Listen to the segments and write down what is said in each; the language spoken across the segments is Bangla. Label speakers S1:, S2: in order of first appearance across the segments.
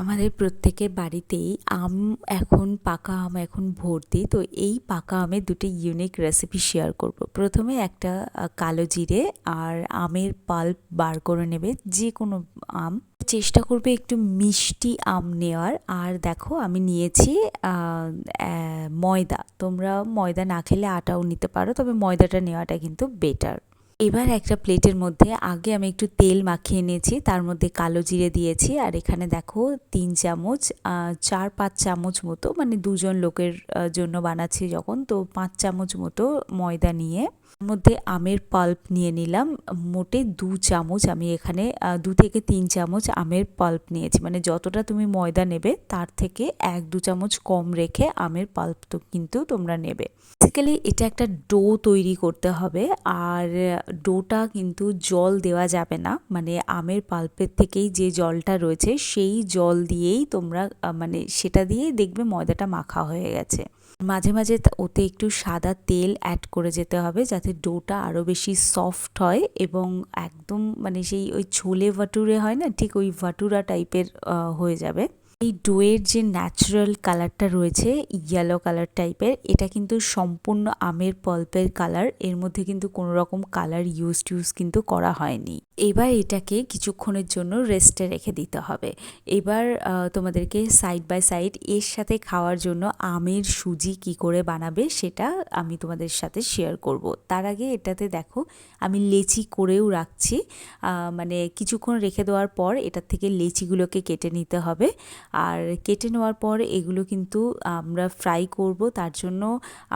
S1: আমাদের প্রত্যেকের বাড়িতেই পাকা আম এখন ভর্তি। তো এই পাকা আমের দুটো ইউনিক রেসিপি শেয়ার করব। প্রথমে একটা কালো জিরে আর আমের পাল্প বার করে নেবে, যে কোনো আম। চেষ্টা করবে একটু মিষ্টি আম নেওয়ার। আর দেখো আমি নিয়েছি ময়দা। তোমরা ময়দা না খেলে আটাও নিতে পারো, তবে ময়দাটা নেওয়াটা কিন্তু বেটার। এবার একটা প্লেটের মধ্যে আগে আমি একটু তেল মাখিয়ে নিয়েছি, তার মধ্যে কালো জিরে দিয়েছি। আর এখানে দেখো 3 চামচ 4-5 চামচ মতো, মানে দুজন লোকের জন্য বানাচ্ছি যখন, তো 5 চামচ মতো ময়দা নিয়ে তার মধ্যে আমের পাল্প নিয়ে নিলাম। মোটে 2 চামচ আমি এখানে 2 থেকে 3 চামচ আমের পাল্প নিয়েছি, মানে যতটা তুমি ময়দা নেবে তার থেকে 1-2 চামচ কম রেখে আমের পাল্প তো কিন্তু তোমরা নেবে। বেসিক্যালি এটা একটা ডো তৈরি করতে হবে, আর ডোটা কিন্তু জল দেওয়া যাবে না, মানে আমের পাল্পের থেকেই যে জলটা রয়েছে সেই জল দিয়েই তোমরা মানে সেটা দিয়েই দেখবে ময়দাটা মাখা হয়ে গেছে। মাঝে মাঝে ওতে একটু সাদা তেল অ্যাড করে যেতে হবে, যাতে ডোটা আরও বেশি সফট হয় এবং একদম মানে সেই ওই ছোলে ভাটুরে হয় না, ঠিক ওই ভাটুরা টাইপের হয়ে যাবে। এই ডোয়ের যে ন্যাচারাল কালারটা রয়েছে ইয়েলো কালার টাইপের, এটা কিন্তু সম্পূর্ণ আমের পাল্পের কালার, এর মধ্যে কিন্তু কোনো রকম কালার ইউজ কিন্তু করা হয়নি। এবার এটাকে কিছুক্ষণের জন্য রেস্টে রেখে দিতে হবে। এবার তোমাদেরকে সাইড বাই সাইড এর সাথে খাওয়ার জন্য আমের সুজি কি করে বানাবে সেটা আমি তোমাদের সাথে শেয়ার করব। তার আগে এটাতে দেখো আমি লেচি করেও রাখছি, মানে কিছুক্ষণ রেখে দেওয়ার পর এটার থেকে লেচিগুলোকে কেটে নিতে হবে। আর কেটে নেওয়ার পর এগুলো কিন্তু আমরা ফ্রাই করব, তার জন্য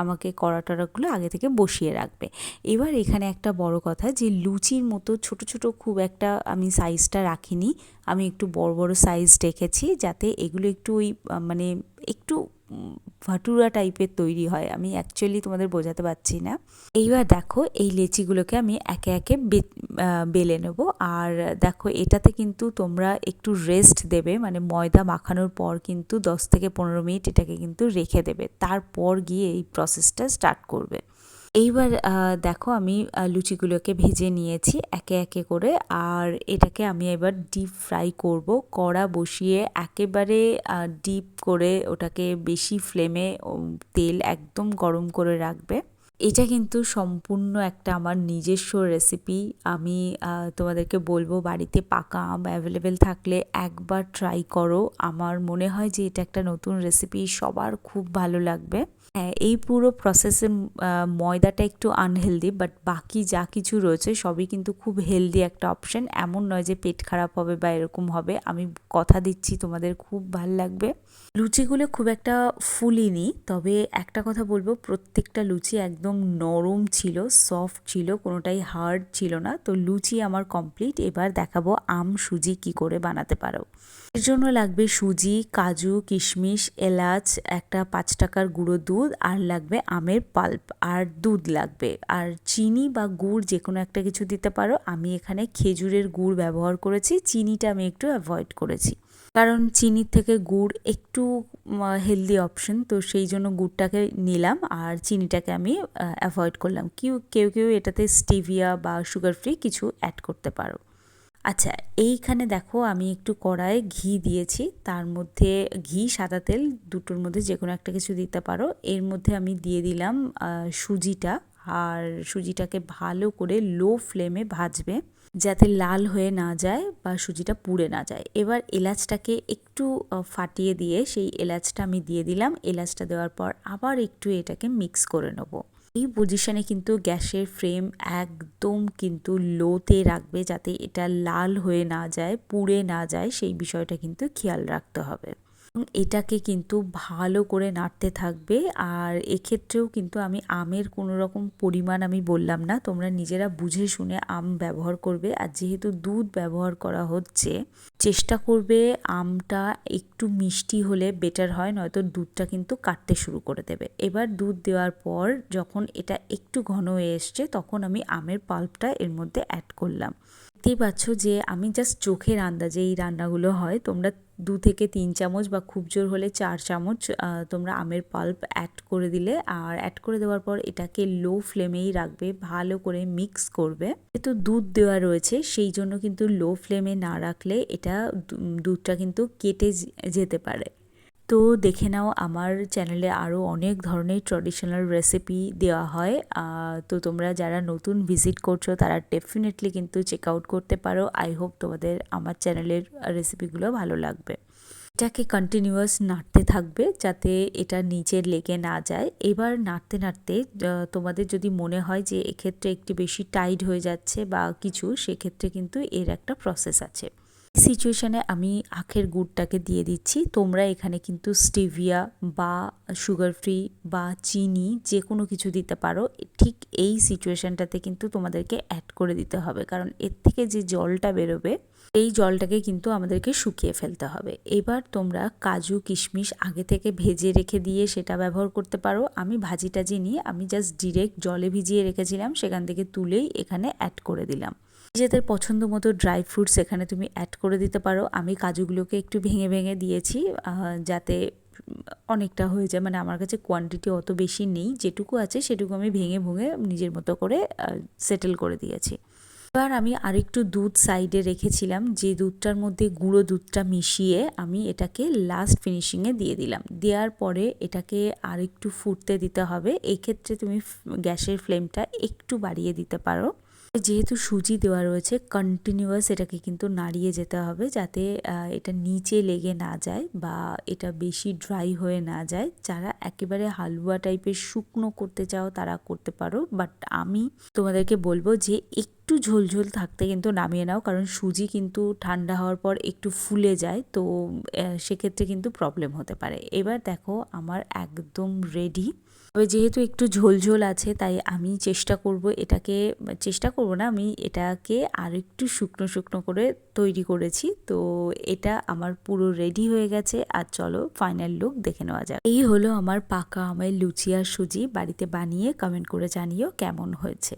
S1: আমাকে কড়া টড়াগুলো আগে থেকে বসিয়ে রাখবে। এবার এখানে একটা বড় কথা, যে লুচির মতো ছোট ছোট খুব একটা আমি সাইজটা রাখিনি, আমি একটু বড় বড় সাইজ রেখেছি, যাতে এগুলো একটু ওই মানে একটু ভাটুরা টাইপের তৈরি হয়। আমি অ্যাকচুয়ালি তোমাদের বোঝাতে পারছি না। এইবার দেখো এই লেচিগুলোকে আমি একে একে বেলে নেব। আর দেখো এটাতে কিন্তু তোমরা একটু রেস্ট দেবে, মানে ময়দা মাখানোর পর কিন্তু 10 থেকে 15 মিনিট এটাকে কিন্তু রেখে দেবে, তারপর গিয়ে এই প্রসেসটা স্টার্ট করবে। এইবার দেখো আমি লুচিগুলোকে ভেজে নিয়েছি একে একে করে, আর এটাকে আমি এবার ডিপ ফ্রাই করব। কড়া বসিয়ে একেবারে ডিপ করে ওটাকে বেশি ফ্লেমে তেল একদম গরম করে রাখবে। এটা কিন্তু সম্পূর্ণ একটা আমার নিজস্ব রেসিপি। আমি তোমাদেরকে বলবো বাড়িতে পাকা আম অ্যাভেলেবেল থাকলে একবার ট্রাই করো। আমার মনে হয় যে এটা একটা নতুন রেসিপি, সবার খুব ভালো লাগবে। হ্যাঁ, এই পুরো প্রসেসে ময়দাটা একটু আনহেলদি, বাট বাকি যা কিছু রয়েছে সবই কিন্তু খুব হেলদি একটা অপশন। এমন নয় যে পেট খারাপ হবে বা এরকম হবে, আমি কথা দিচ্ছি তোমাদের খুব ভাল লাগবে। লুচিগুলো খুব একটা ফুলিনি, তবে একটা কথা বলবো, প্রত্যেকটা লুচি একদম নরম ছিল, সফট ছিল, কোনোটাই হার্ড ছিল না। তো লুচি আমার কমপ্লিট। এবার দেখাবো আম সুজি কি করে বানাতে পারো। এর জন্য লাগবে সুজি, কাজু, কিশমিশ, এলাচ, একটা 5 টাকার গুঁড়ো দুধ, আর লাগবে আমের পাল্প, আর দুধ লাগবে, আর চিনি বা গুড় যে কোনো একটা কিছু দিতে পারো। আমি এখানে খেজুরের গুড় ব্যবহার করেছি, চিনিটা আমি একটু অ্যাভয়েড করেছি, কারণ চিনির থেকে গুড় একটু হেলদি অপশন, তো সেই জন্য গুড়টাকে নিলাম আর চিনিটাকে আমি অ্যাভয়েড করলাম। কেউ কেউ এটাতে স্টিভিয়া বা সুগার ফ্রি কিছু অ্যাড করতে পারো। আচ্ছা, এইখানে দেখো আমি একটু কড়াইয়ে ঘি দিয়েছি, তার মধ্যে ঘি সাদা তেল দুটোর মধ্যে যে কোনো একটা কিছু দিতে পারো। এর মধ্যে আমি দিয়ে দিলাম সুজিটা, আর সুজিটাকে ভালো করে লো ফ্লেমে ভাজবে, যাতে লাল হয়ে না যায় বা সুজিটা পুড়ে না যায়। এবার এলাচটাকে একটু ফাটিয়ে দিয়ে সেই এলাচটা আমি দিয়ে দিলাম। এলাচটা দেওয়ার পর আবার একটু এটাকে মিক্স করে নেবো। এই পজিশনে কিন্তু গ্যাসের ফ্লেম একদম কিন্তু লোতে রাখবে, যাতে এটা লাল হয়ে না যায়, পুড়ে না যায়, সেই বিষয়টা কিন্তু খেয়াল রাখতে হবে। এবং এটাকে কিন্তু ভালো করে নাড়তে থাকবে। আর এক্ষেত্রেও কিন্তু আমি আমের কোনো রকম পরিমাণ আমি বললাম না, তোমরা নিজেরা বুঝে শুনে আম ব্যবহার করবে। আর যেহেতু দুধ ব্যবহার করা হচ্ছে, চেষ্টা করবে আমটা একটু মিষ্টি হলে বেটার হয়, নয়তো দুধটা কিন্তু কাটতে শুরু করে দেবে। এবার দুধ দেওয়ার পর যখন এটা একটু ঘন হয়ে এসছে, তখন আমি আমের পাল্পটা এর মধ্যে অ্যাড করলাম। দেখতেই পাচ্ছ যে আমি জাস্ট চোখের আন্দাজে এই রান্নাগুলো হয়। তোমরা 2 থেকে 3 চামচ বা খুব জোর হলে 4 চামচ তোমরা আমের পাল্প অ্যাড করে দিলে, আর অ্যাড করে দেওয়ার পর এটাকে লো ফ্লেমেই রাখবে, ভালো করে মিক্স করবে। যেহেতু দুধ দেওয়া রয়েছে সেই জন্য কিন্তু লো ফ্লেমে না রাখলে এটা দুধটা কিন্তু কেটে যেতে পারে। তো দেখে নাও আমার চ্যানেলে আরও অনেক ধরনের ট্র্যাডিশনাল রেসিপি দেওয়া হয়। তো তোমরা যারা নতুন ভিজিট করছো তারা ডেফিনেটলি কিন্তু চেক আউট করতে পারো। আই হোপ তোমাদের আমার চ্যানেলের রেসিপিগুলো ভালো লাগবে। এটাকে কন্টিনিউয়াস নাড়তে থাকবে যাতে এটা নিচে লেগে না যায়। এবার নাড়তে নাড়তে তোমাদের যদি মনে হয় যে এক্ষেত্রে একটু বেশি টাইট হয়ে যাচ্ছে বা কিছু, সেক্ষেত্রে কিন্তু এর একটা প্রসেস আছে। সিচুয়েশানে আমি আখের গুড়টাকে দিয়ে দিচ্ছি। তোমরা এখানে কিন্তু স্টিভিয়া বা সুগার ফ্রি বা চিনি যে কোনো কিছু দিতে পারো। ঠিক এই সিচুয়েশানটাতে কিন্তু তোমাদেরকে অ্যাড করে দিতে হবে, কারণ এর থেকে যে জলটা বেরোবে এই জলটাকে কিন্তু আমাদেরকে শুকিয়ে ফেলতে হবে। এবার তোমরা কাজু কিশমিশ আগে থেকে ভেজে রেখে দিয়ে সেটা ব্যবহার করতে পারো। আমি ভাজি টাজি নিয়ে আমি জাস্ট ডিরেক্ট জলে ভিজিয়ে রেখেছিলাম, সেখান থেকে তুলেই এখানে অ্যাড করে দিলাম। নিজেদের পছন্দ মতো ড্রাই ফ্রুটস এখানে তুমি অ্যাড করে দিতে পারো। আমি কাজুগুলোকে একটু ভেঙে ভেঙে দিয়েছি যাতে অনেকটা হয়ে যায়, মানে আমার কাছে কোয়ান্টিটি অত বেশি নেই, যেটুকু আছে সেটুকু আমি ভেঙে ভুঙে নিজের মতো করে সেটেল করে দিয়েছি। এবার আমি আরেকটু দুধ সাইডে রেখেছিলাম, যে দুধটার মধ্যে গুঁড়ো দুধটা মিশিয়ে আমি এটাকে লাস্ট ফিনিশিংয়ে দিয়ে দিলাম। দেওয়ার পরে এটাকে আরেকটু ফুটতে দিতে হবে। এক্ষেত্রে তুমি গ্যাসের ফ্লেমটা একটু বাড়িয়ে দিতে পারো। যেহেতু সুজি দেওয়া রয়েছে কন্টিনিউয়াস এটাকে কিন্তু নাড়িয়ে যেতে হবে যাতে এটা নিচে লেগে না যায় বা এটা বেশি ড্রাই হয়ে না যায়। যারা একেবারে হালুয়া টাইপের শুকনো করতে চাও তারা করতে পারো, বাট আমি তোমাদেরকে বলবো যে একটু ঝোলঝোল থাকতে কিন্তু নামিয়ে নাও, কারণ সুজি কিন্তু ঠান্ডা হওয়ার পর একটু ফুলে যায়, তো সেক্ষেত্রে কিন্তু প্রবলেম হতে পারে। এবার দেখো আমার একদম রেডি। তবে যেহেতু একটু ঝোলঝোল আছে তাই আমি চেষ্টা করব না, আমি এটাকে আর একটু শুকনো শুকনো করে তৈরি করেছি। তো এটা আমার পুরো রেডি হয়ে গেছে। আর চলো ফাইনাল লুক দেখে নেওয়া যাক। এই হলো আমার পাকা আমের লুচি আর সুজি। বাড়িতে বানিয়ে কমেন্ট করে জানিও কেমন হয়েছে।